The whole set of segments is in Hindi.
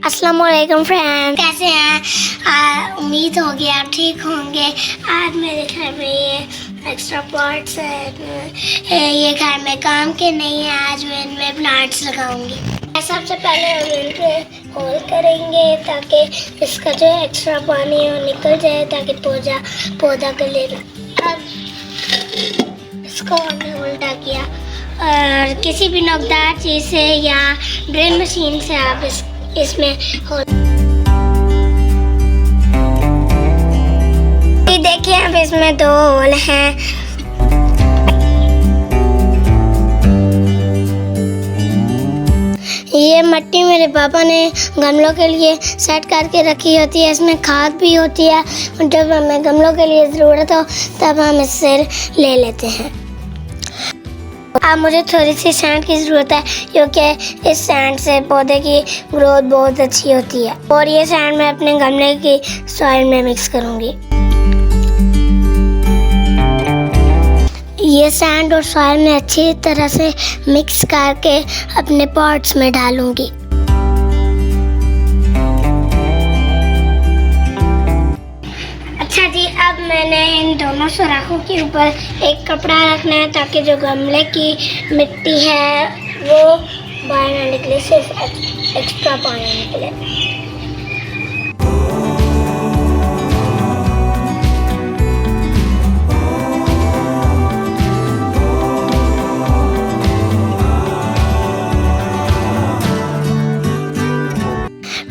अस्सलाम वालेकुम फ्रेंड, कैसे हैं? उम्मीद होगी आप ठीक होंगे। आज मेरे घर में ये एक्स्ट्रा प्लॉट्स है, ये घर में काम के नहीं है। आज मैं इनमें प्लांट्स लगाऊंगी। सबसे पहले हम इनके होल करेंगे ताकि इसका जो एक्स्ट्रा पानी है वो निकल जाए, ताकि पौधा गले ना। अब इसको हमने उल्टा किया और किसी भी नोकदार चीज़ से या ड्रिल मशीन से आप इसमें हो। देखिए अब इसमें 2 होल हैं। ये मिट्टी मेरे पापा ने गमलों के लिए सेट करके रखी होती है। इसमें खाद भी होती है और जब हमें गमलों के लिए ज़रूरत हो तब हम इससे ले लेते हैं। अब मुझे थोड़ी सी सैंड की ज़रूरत है क्योंकि इस सैंड से पौधे की ग्रोथ बहुत अच्छी होती है। और ये सैंड मैं अपने गमले की सॉइल में मिक्स करूँगी। ये सैंड और सॉइल में अच्छी तरह से मिक्स करके अपने पॉट्स में डालूँगी। अच्छा जी, अब मैंने इन दोनों सुराखों के ऊपर एक कपड़ा रखना है ताकि जो गमले की मिट्टी है वो बाहर ना निकले, सिर्फ एक्स्ट्रा पानी निकले।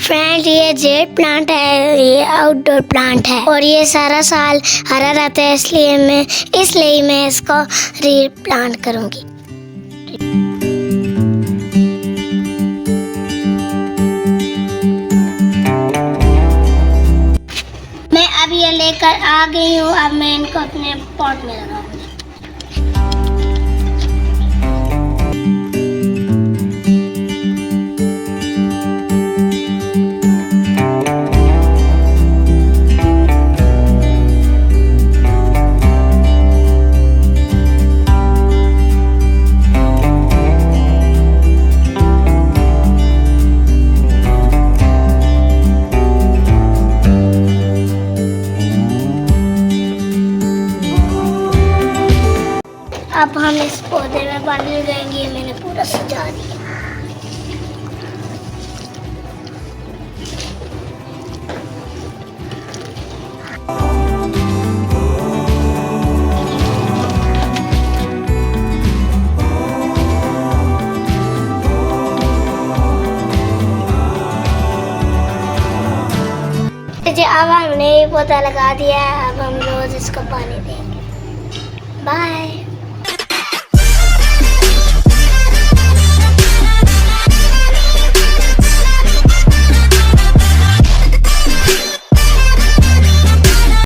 फ्रेंड्स, ये जेड प्लांट है, ये आउटडोर प्लांट है और ये सारा साल हरा रहता है, इसलिए मैं इसको रीप्लांट करूँगी। मैं अब ये लेकर आ गई हूँ। अब मैं इनको अपने पॉट में लगाऊंगी। अब हम इस पौधे में पानी देंगे। मैंने पूरा सजा दिया। अब हमने ये पौधा लगा दिया है। अब हम रोज इसको पानी देंगे। बाय।